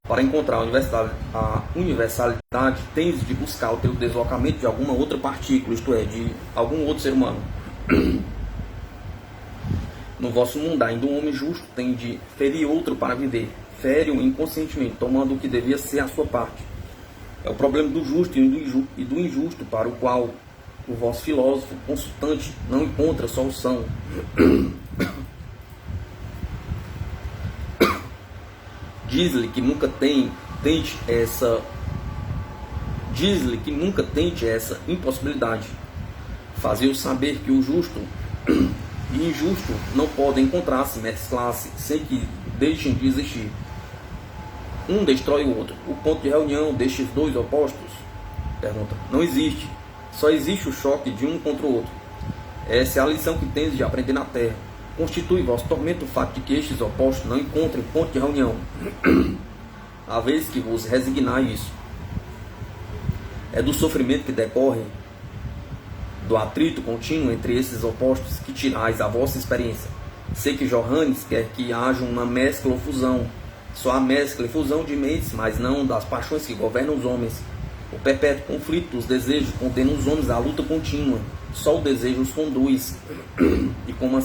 Para encontrar a universalidade, tendes de buscar o teu deslocamento de alguma outra partícula, isto é, de algum outro ser humano. No vosso mundo, ainda um homem justo tem de ferir outro para viver. Fere-o inconscientemente, tomando o que devia ser a sua parte. É o problema do justo e do injusto, para o qual o vosso filósofo consultante não encontra solução. Diz-lhe que nunca tente essa impossibilidade. Fazer-o saber que o justo e injusto não podem encontrar-se, mesclar-se, sem que deixem de existir. Um destrói o outro. O ponto de reunião destes dois opostos, pergunta, não existe. Só existe o choque de um contra o outro. Essa é a lição que tens de aprender na Terra. Constitui vosso tormento o fato de que estes opostos não encontrem ponto de reunião, a vez que vos resignai isso. É do sofrimento que decorre do atrito contínuo entre esses opostos que tirais a vossa experiência. Sei que Johannes quer que haja uma mescla ou fusão. Só há mescla e fusão de mentes, mas não das paixões que governam os homens. O perpétuo conflito dos desejos condena os homens à luta contínua. Só o desejo os conduz. E como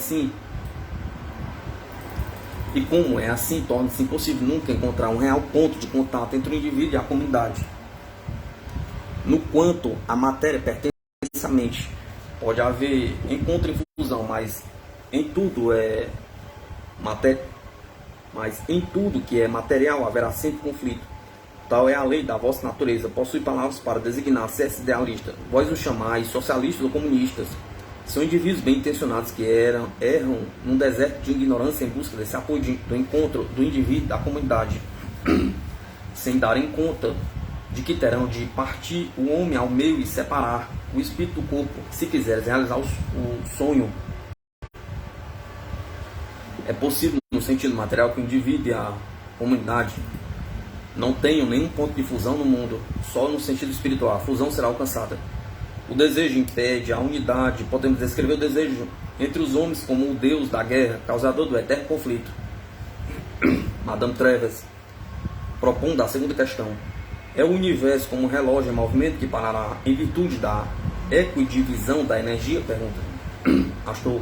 é assim, torna-se impossível nunca encontrar um real ponto de contato entre o indivíduo e a comunidade. No quanto a matéria pertence à mente, pode haver encontro e fusão, mas em tudo que é material haverá sempre conflito. Tal é a lei da vossa natureza. Possui palavras para designar certos idealistas. Vós os chamais socialistas ou comunistas. São indivíduos bem intencionados que erram num deserto de ignorância em busca desse apoio do encontro do indivíduo da comunidade, sem darem conta de que terão de partir o homem ao meio e separar o espírito do corpo, se quiseres realizar o sonho. É possível no sentido material que o indivíduo e a comunidade não tenham nenhum ponto de fusão no mundo. Só no sentido espiritual a fusão será alcançada. O desejo impede a unidade. Podemos descrever o desejo entre os homens como o deus da guerra, causador do eterno conflito. Madame Treves, propondo a segunda questão. É o universo como um relógio em movimento que parará em virtude da equidivisão da energia? Pergunta. Astor.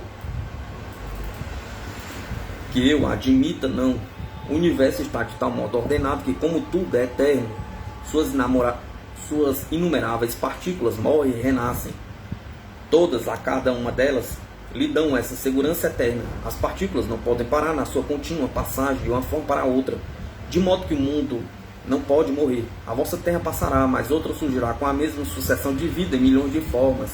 Que eu admita, não. O universo está de tal modo ordenado que, como tudo é eterno, suas inumeráveis partículas morrem e renascem. Todas, a cada uma delas, lhe dão essa segurança eterna. As partículas não podem parar na sua contínua passagem de uma forma para outra, de modo que o mundo não pode morrer. A vossa terra passará, mas outra surgirá com a mesma sucessão de vida em milhões de formas,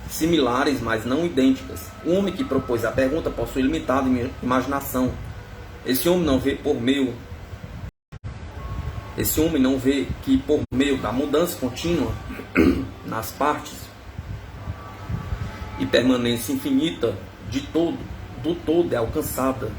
similares, mas não idênticas. O homem que propôs a pergunta possui limitada imaginação. Esse homem não vê que por meio da mudança contínua nas partes e permanência infinita do todo é alcançada.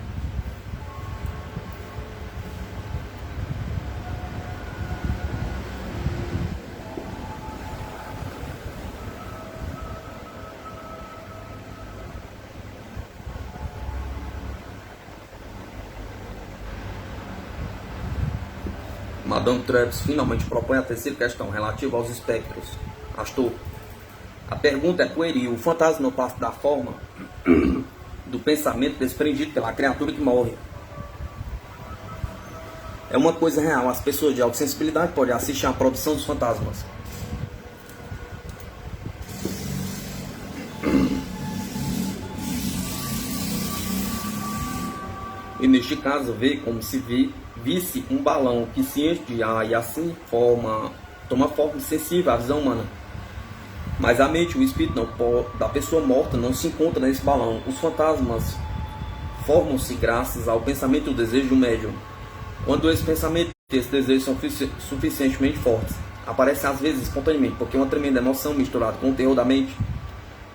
Madame Treves finalmente propõe a terceira questão, relativa aos espectros. Astor. A pergunta é pueril. O fantasma não passa da forma do pensamento desprendido pela criatura que morre. É uma coisa real, as pessoas de alta sensibilidade podem assistir à produção dos fantasmas. E neste caso, vê como se visse um balão que se enche de ar e assim toma forma sensível à visão humana. Mas a mente, o espírito da pessoa morta não se encontra nesse balão. Os fantasmas formam-se graças ao pensamento e o desejo do médium. Quando esse pensamento e esse desejo são suficientemente fortes, aparecem às vezes espontaneamente, porque uma tremenda emoção misturada com o terror da mente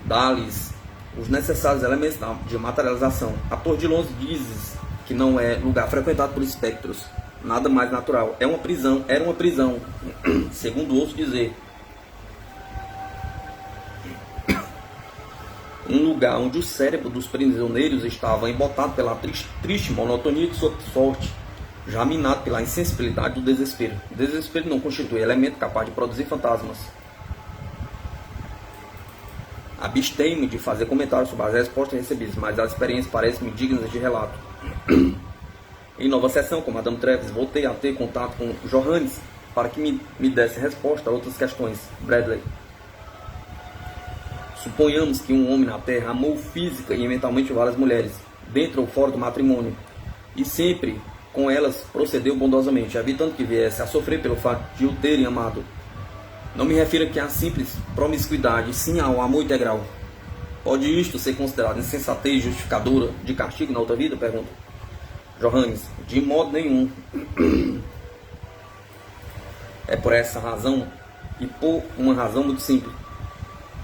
dá-lhes os necessários elementos de materialização. A Torre de Londres diz que não é lugar frequentado por espectros, nada mais natural. É uma prisão, era uma prisão, segundo ouço dizer. Um lugar onde o cérebro dos prisioneiros estava embotado pela triste monotonia de sua sorte, já minado pela insensibilidade do desespero. O desespero não constitui elemento capaz de produzir fantasmas. Abstenho-me de fazer comentários sobre as respostas recebidas, mas as experiências parecem-me dignas de relato. Em nova sessão com Madame Treves, voltei a ter contato com Johannes para que me desse resposta a outras questões. Bradley. Suponhamos que um homem na Terra amou física e mentalmente várias mulheres, dentro ou fora do matrimônio, e sempre com elas procedeu bondosamente, evitando que viesse a sofrer pelo fato de o terem amado. Não me refiro aqui à simples promiscuidade, sim ao amor integral. Pode isto ser considerado insensatez justificadora de castigo na outra vida? Pergunta. Johannes. De modo nenhum. É por essa razão, e por uma razão muito simples.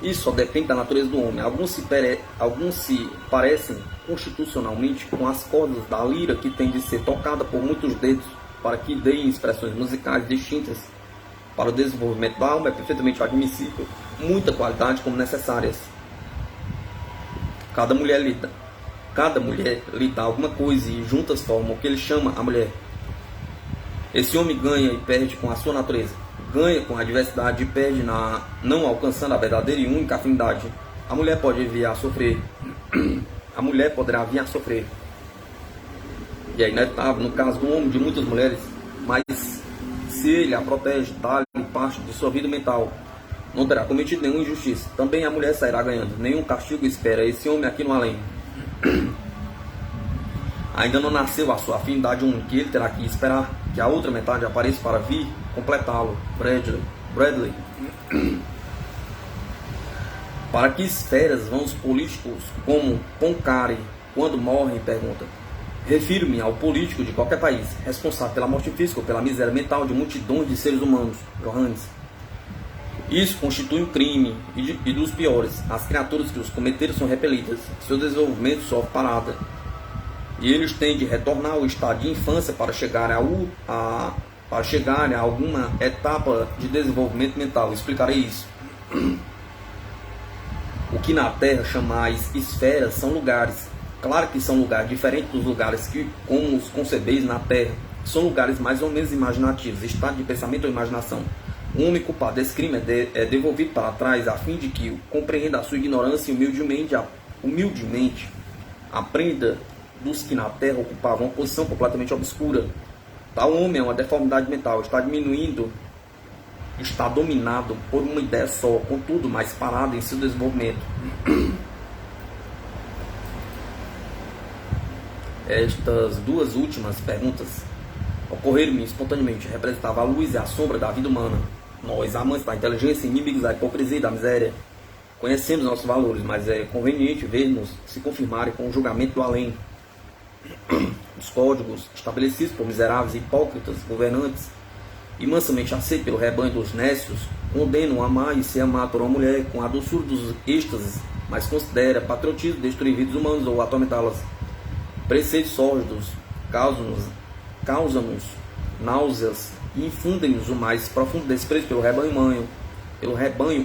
Isso só depende da natureza do homem. Alguns se parecem constitucionalmente com as cordas da lira que tem de ser tocada por muitos dedos para que deem expressões musicais distintas. Para o desenvolvimento da alma é perfeitamente admissível muita qualidade como necessárias. Cada mulher lhe dá alguma coisa e juntas formam o que ele chama a mulher. Esse homem ganha e perde com a sua natureza. Ganha com a diversidade e perde não alcançando a verdadeira e única afinidade. A mulher pode vir a sofrer. A mulher poderá vir a sofrer. E é inevitável, no caso do homem, de muitas mulheres, mas se ele a protege, dá-lhe parte de sua vida mental, não terá cometido nenhuma injustiça. Também a mulher sairá ganhando. Nenhum castigo espera esse homem aqui no além. Ainda não nasceu a sua afinidade única, ele terá que esperar que a outra metade apareça para vir completá-lo. Bradley. Para que esferas vão os políticos como Poincaré quando morrem? Pergunta. Refiro-me ao político de qualquer país, responsável pela morte física ou pela miséria mental de multidões de seres humanos. Johannes. Isso constitui um crime, e dos piores. As criaturas que os cometeram são repelidas, seu desenvolvimento sofre parada, e eles têm de retornar ao estado de infância para chegar a alguma etapa de desenvolvimento mental. Explicarei isso. O que na Terra chamais esferas são lugares. Claro que são lugares diferentes dos lugares que, como os concebeis na Terra, são lugares mais ou menos imaginativos, estado de pensamento ou imaginação. O homem culpado desse crime é devolvido para trás a fim de que compreenda a sua ignorância e humildemente aprenda dos que na Terra ocupavam uma posição completamente obscura. Tal homem é uma deformidade mental, está dominado por uma ideia só, contudo mais parado em seu desenvolvimento. Estas duas últimas perguntas ocorreram-me espontaneamente. Representava a luz e a sombra da vida humana. Nós, amantes da inteligência, inimigos da hipocrisia e da miséria, conhecemos nossos valores, mas é conveniente ver-nos se confirmarem com o julgamento do além. Os códigos estabelecidos por miseráveis e hipócritas governantes e mansamente aceitos pelo rebanho dos nécios condenam amar e ser amado por uma mulher com a doçura dos êxtases, mas considera patriotismo destruir vidas humanas ou atormentá-las. Preceitos sórdidos causam-nos náuseas e infundem-nos o mais profundo desprezo pelo rebanho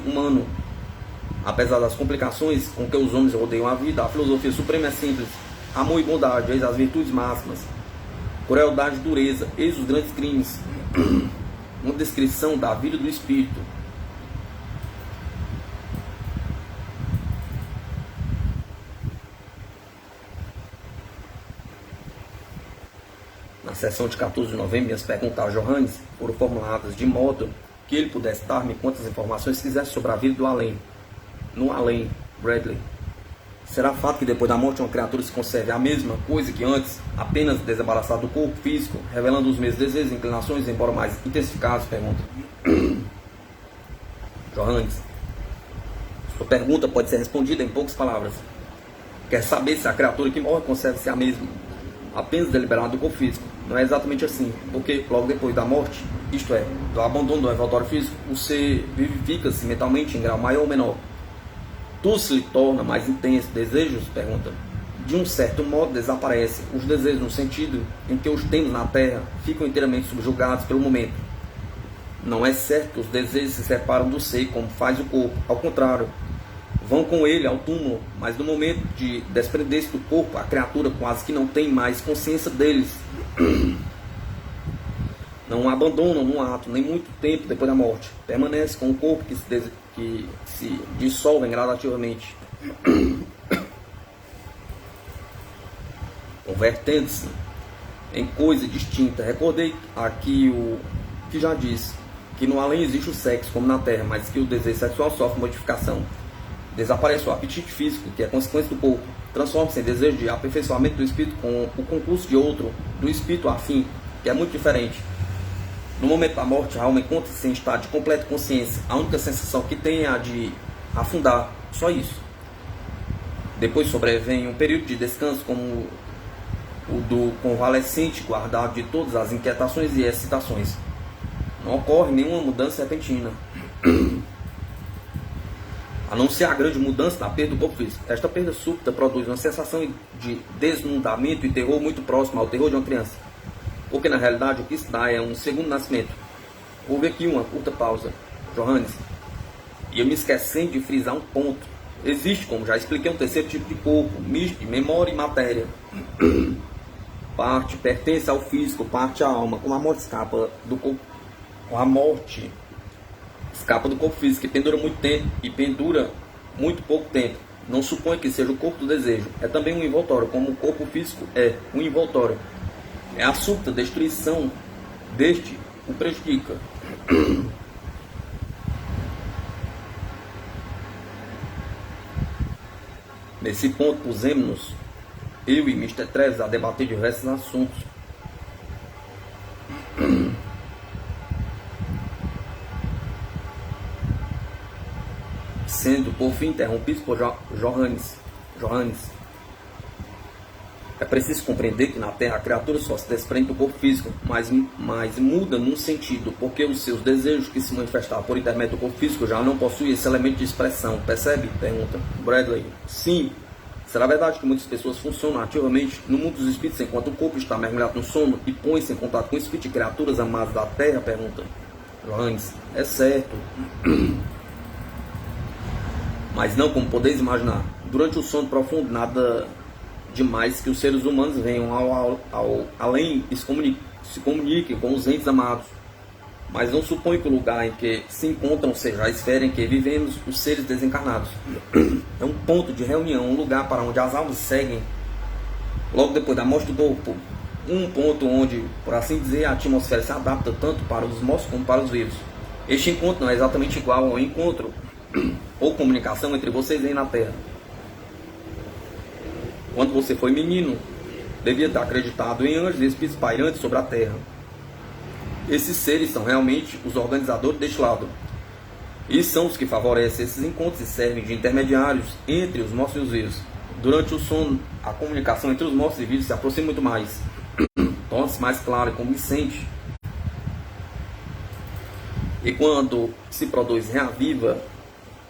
humano. Apesar das complicações com que os homens rodeiam a vida, a filosofia suprema é simples. Amor e bondade, eis as virtudes máximas. Crueldade e dureza, eis os grandes crimes. Uma descrição da vida do espírito. Na sessão de 14 de novembro, minhas perguntas a Johannes foram formuladas de modo que ele pudesse dar-me quantas informações quisesse sobre a vida do além. No além, Bradley, será fato que depois da morte uma criatura se conserve a mesma coisa que antes, apenas desembaraçada do corpo físico, revelando os mesmos desejos e inclinações, embora mais intensificados? Pergunta. Johannes, sua pergunta pode ser respondida em poucas palavras. Quer saber se a criatura que morre conserva-se a mesma, apenas deliberada do corpo físico? Não é exatamente assim, porque logo depois da morte, isto é, do abandono do envoltório físico, o ser vivifica-se mentalmente em grau maior ou menor. Tudo se lhe torna mais intenso. Desejos? Pergunta. De um certo modo desaparecem. Os desejos, no sentido em que os temos na Terra, ficam inteiramente subjugados pelo momento. Não é certo que os desejos se separam do ser como faz o corpo. Ao contrário, vão com ele ao túmulo, mas no momento de desprender-se do corpo, a criatura quase que não tem mais consciência deles. Não abandonam no ato, nem muito tempo depois da morte. Permanece com o corpo que se dissolvem gradativamente, convertendo-se em coisa distinta. Recordei aqui o que já disse, que no além existe o sexo como na Terra, mas que o desejo sexual sofre modificação. Desaparece o apetite físico, que é consequência do corpo, transforma-se em desejo de aperfeiçoamento do espírito com o concurso de outro, do espírito afim, que é muito diferente. No momento da morte, a alma encontra-se em estado de completa consciência. A única sensação que tem é a de afundar, só isso. Depois sobrevém um período de descanso como o do convalescente, guardado de todas as inquietações e excitações. Não ocorre nenhuma mudança repentina, a não ser a grande mudança na perda do corpo físico. Esta perda súbita produz uma sensação de desnudamento e terror muito próximo ao terror de uma criança, porque na realidade o que se dá é um segundo nascimento. Houve aqui uma curta pausa, Johannes, e eu me esquecendo de frisar um ponto. Existe, como já expliquei, um terceiro tipo de corpo, misto de memória e matéria. Parte pertence ao físico, parte à alma. Como a morte escapa do corpo, com a morte escapa do corpo físico, que pendura muito tempo e pendura muito pouco tempo. Não supõe que seja o corpo do desejo. É também um envoltório, como o corpo físico é um envoltório. É a súbita destruição deste o prejudica. Nesse ponto pusemos-nos, eu e Mr. Treves, a debater diversos assuntos. Sendo por fim interrompidos por Johannes. É preciso compreender que na Terra a criatura só se desprende do corpo físico, mas muda num sentido, porque os seus desejos que se manifestaram por intermédio do corpo físico já não possuem esse elemento de expressão. Percebe? Pergunta Bradley. Sim. Será verdade que muitas pessoas funcionam ativamente no mundo dos espíritos enquanto o corpo está mergulhado no sono e põe-se em contato com o espírito de criaturas amadas da Terra? Pergunta Johannes. É certo. Mas não como podeis imaginar. Durante o sono profundo, nada demais que os seres humanos venham ao além e se comuniquem com os entes amados. Mas não supõe que o lugar em que se encontram seja a esfera em que vivemos os seres desencarnados. É um ponto de reunião, um lugar para onde as almas seguem logo depois da morte do corpo. Um ponto onde, por assim dizer, a atmosfera se adapta tanto para os mortos como para os vivos. Este encontro não é exatamente igual ao encontro ou comunicação entre vocês aí na Terra. Quando você foi menino, devia ter acreditado em anjos e espíritos pairantes sobre a Terra. Esses seres são realmente os organizadores deste lado. E são os que favorecem esses encontros e servem de intermediários entre os mortos e os vivos. Durante o sono, a comunicação entre os mortos e vivos se aproxima muito mais. Torna-se mais clara e convincente. E quando se produz reaviva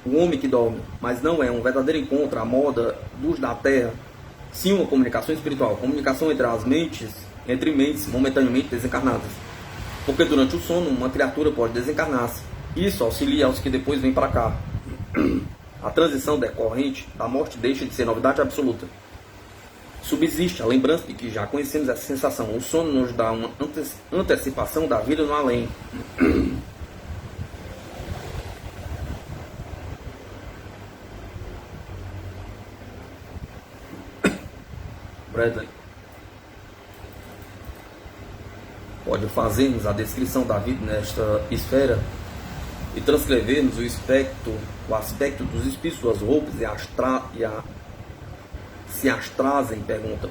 o homem que dorme, mas não é um verdadeiro encontro à moda dos da Terra, sim uma comunicação espiritual, comunicação entre mentes momentaneamente desencarnadas. Porque durante o sono uma criatura pode desencarnar-se. Isso auxilia aos que depois vêm para cá. A transição decorrente da morte deixa de ser novidade absoluta. Subsiste a lembrança de que já conhecemos essa sensação. O sono nos dá uma antecipação da vida no além. Bradley. pode fazermos a descrição da vida nesta esfera e transcrevermos o aspecto dos espíritos, suas roupas se as trazem, pergunta.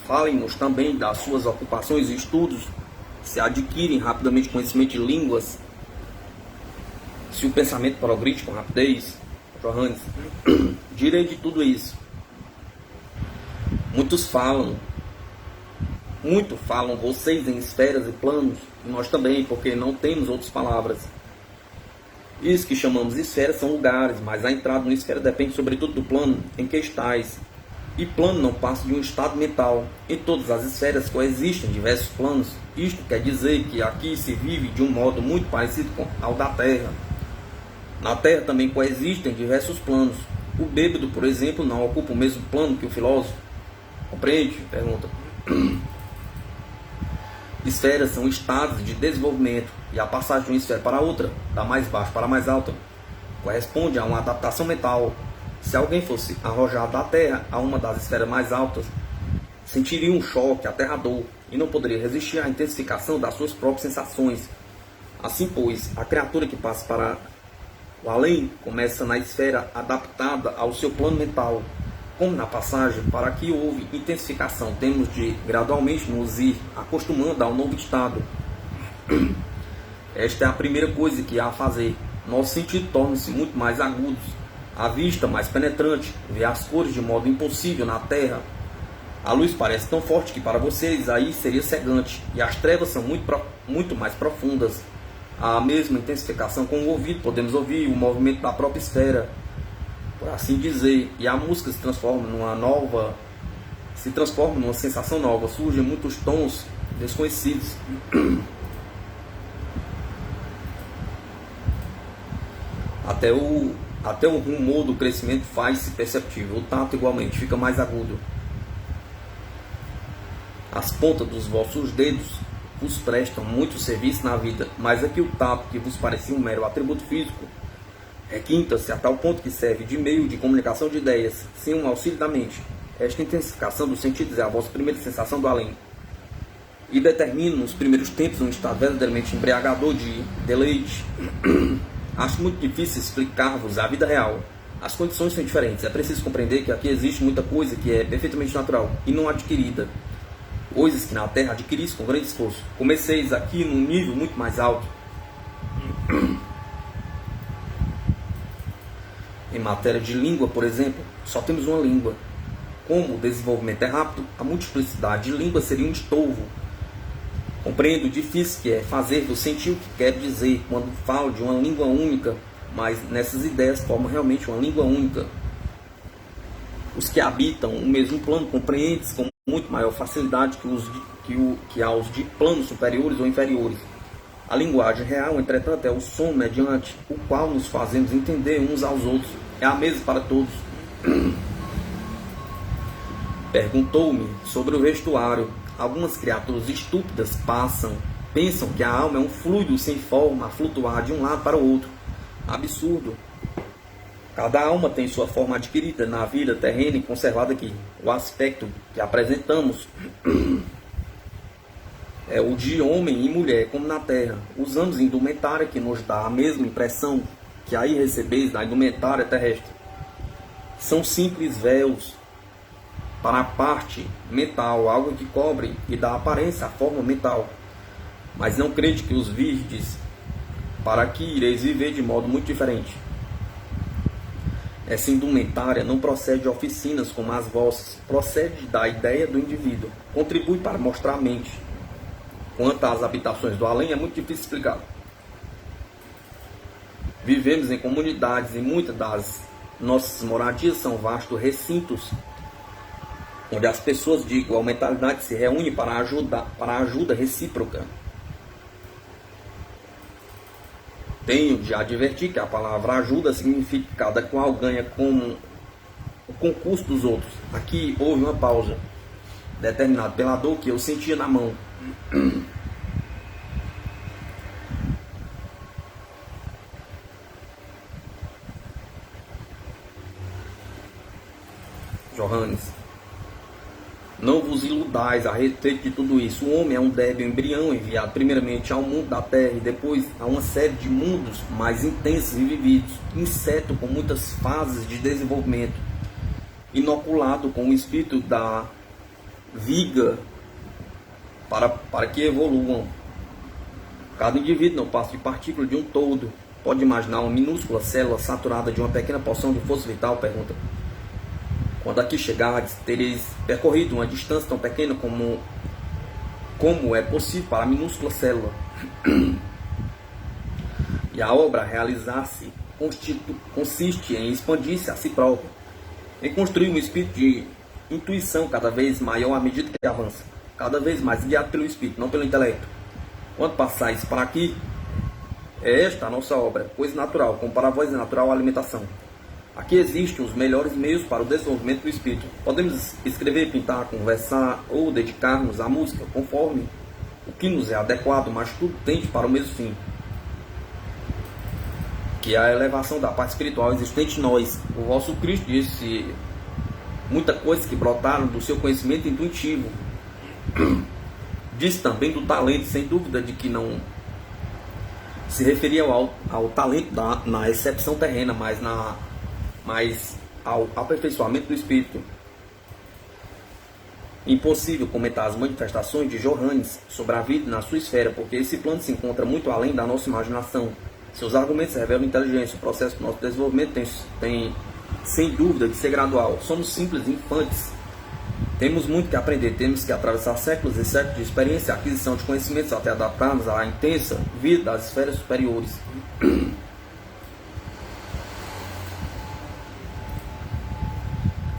Falem-nos também das suas ocupações e estudos, se adquirem rapidamente conhecimento de línguas, se o pensamento progride com rapidez. Johannes, direi de tudo isso. Muito falam vocês em esferas e planos, e nós também, porque não temos outras palavras. Isso que chamamos esferas são lugares, mas a entrada numa esfera depende sobretudo do plano em que estais. E plano não passa de um estado mental. Em todas as esferas coexistem diversos planos. Isto quer dizer que aqui se vive de um modo muito parecido com ao da Terra. Na Terra também coexistem diversos planos. O bêbado, por exemplo, não ocupa o mesmo plano que o filósofo. Compreende? Pergunta. Esferas são estados de desenvolvimento, e a passagem de uma esfera para outra, da mais baixa para a mais alta, corresponde a uma adaptação mental. Se alguém fosse arrojado da Terra a uma das esferas mais altas, sentiria um choque aterrador e não poderia resistir à intensificação das suas próprias sensações. Assim, pois, a criatura que passa para o além começa na esfera adaptada ao seu plano mental. Como na passagem, para que houve intensificação, temos de gradualmente nos ir acostumando ao novo estado. Esta é a primeira coisa que há a fazer. Nossos sentidos tornam-se muito mais agudos, a vista mais penetrante, vê as cores de modo impossível na terra. A luz parece tão forte que para vocês aí seria cegante, e as trevas são muito mais profundas. A mesma intensificação com o ouvido, podemos ouvir o movimento da própria esfera, por assim dizer, e a música se transforma numa sensação nova, surgem muitos tons desconhecidos. Até o rumor do crescimento faz-se perceptível, o tato igualmente fica mais agudo. As pontas dos vossos dedos vos prestam muito serviço na vida, mas aqui o tato, que vos parecia um mero atributo físico, requinta-se a tal ponto que serve de meio de comunicação de ideias, sem um auxílio da mente. Esta intensificação dos sentidos é a vossa primeira sensação do além, e determina nos primeiros tempos um estado verdadeiramente embriagador de deleite. Acho muito difícil explicar-vos a vida real. As condições são diferentes. É preciso compreender que aqui existe muita coisa que é perfeitamente natural e não adquirida. Coisas que na Terra adquiris com grande esforço. Comeceis aqui num nível muito mais alto. Em matéria de língua, por exemplo, só temos uma língua. Como o desenvolvimento é rápido, a multiplicidade de línguas seria um estorvo. Compreendo o difícil que é fazer-vos sentir o que quer dizer quando falo de uma língua única, mas nessas ideias formam realmente uma língua única. Os que habitam o mesmo plano compreendem com muito maior facilidade que aos de planos superiores ou inferiores. A linguagem real, entretanto, é o som mediante o qual nos fazemos entender uns aos outros. É a mesma para todos. Perguntou-me sobre o vestuário. Algumas criaturas estúpidas pensam que a alma é um fluido sem forma a flutuar de um lado para o outro. Absurdo. Cada alma tem sua forma adquirida na vida terrena e conservada aqui. O aspecto que apresentamos é o de homem e mulher, como na terra. Usamos indumentária que nos dá a mesma impressão que aí recebeis da indumentária terrestre. São simples véus para a parte mental, algo que cobre e dá aparência à forma mental. Mas não crede que os virdes, para que ireis viver de modo muito diferente. Essa indumentária não procede de oficinas como as vossas, procede da ideia do indivíduo, contribui para mostrar a mente. Quanto às habitações do além, é muito difícil explicar. Vivemos em comunidades e muitas das nossas moradias são vastos recintos onde as pessoas de igual mentalidade se reúnem para a ajuda recíproca. Tenho de advertir que a palavra ajuda significa que cada qual ganha como o concurso dos outros. Aqui houve uma pausa, determinada pela dor que eu sentia na mão. Johannes. Não vos iludais a respeito de tudo isso. O homem é um débil embrião enviado primeiramente ao mundo da terra e depois a uma série de mundos mais intensos e vividos, inseto com muitas fases de desenvolvimento, inoculado com o espírito da viga para que evoluam. Cada indivíduo não passa de partícula de um todo. Pode imaginar uma minúscula célula saturada de uma pequena porção de força vital? Pergunta. Quando aqui chegardes, tereis percorrido uma distância tão pequena como é possível para a minúscula célula. E a obra a realizar-se consiste em expandir-se a si própria, em construir um espírito de intuição cada vez maior à medida que avança, cada vez mais guiado pelo espírito, não pelo intelecto. Quando passais para aqui, é esta a nossa obra, coisa natural, como para vós é natural a alimentação. Aqui existem os melhores meios para o desenvolvimento do espírito. Podemos escrever, pintar, conversar ou dedicar-nos à música, conforme o que nos é adequado, mas tudo tende para o mesmo fim, que é a elevação da parte espiritual existente em nós. O vosso Cristo disse muita coisa que brotaram do seu conhecimento intuitivo. Disse também do talento, sem dúvida de que não se referia ao talento na acepção terrena, mas ao aperfeiçoamento do espírito. Impossível comentar as manifestações de Johannes sobre a vida na sua esfera, porque esse plano se encontra muito além da nossa imaginação. Seus argumentos revelam inteligência. O processo do nosso desenvolvimento tem sem dúvida de ser gradual. Somos simples infantes. Temos muito que aprender, temos que atravessar séculos e séculos de experiência e aquisição de conhecimentos até adaptarmos à intensa vida das esferas superiores.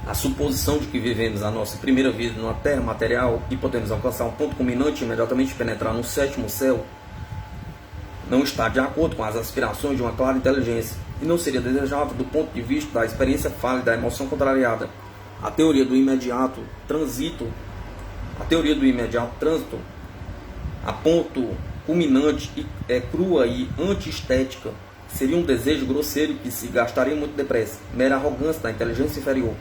A suposição de que vivemos a nossa primeira vida numa terra material e podemos alcançar um ponto culminante e imediatamente penetrar no sétimo céu não está de acordo com as aspirações de uma clara inteligência e não seria desejável do ponto de vista da experiência falha e da emoção contrariada. A teoria do imediato trânsito, a ponto culminante é crua e antiestética. Seria um desejo grosseiro que se gastaria muito depressa, mera arrogância da inteligência inferior.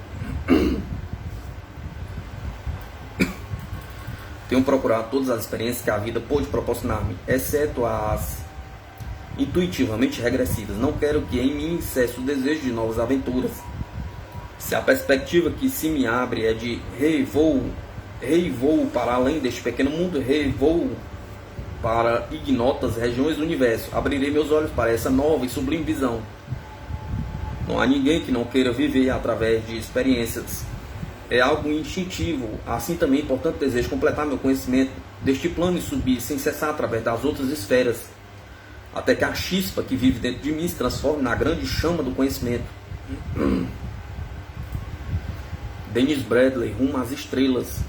Tenho procurado todas as experiências que a vida pôde proporcionar-me, exceto as intuitivamente regressivas. Não quero que em mim cesse o desejo de novas aventuras. Se a perspectiva que se me abre é de reivoo para além deste pequeno mundo, reivoo para ignotas regiões do universo, abrirei meus olhos para essa nova e sublime visão. Não há ninguém que não queira viver através de experiências. É algo instintivo. Assim também, portanto, desejo completar meu conhecimento deste plano e subir sem cessar através das outras esferas, até que a chispa que vive dentro de mim se transforme na grande chama do conhecimento. Dennis Bradley, Rumo às Estrelas.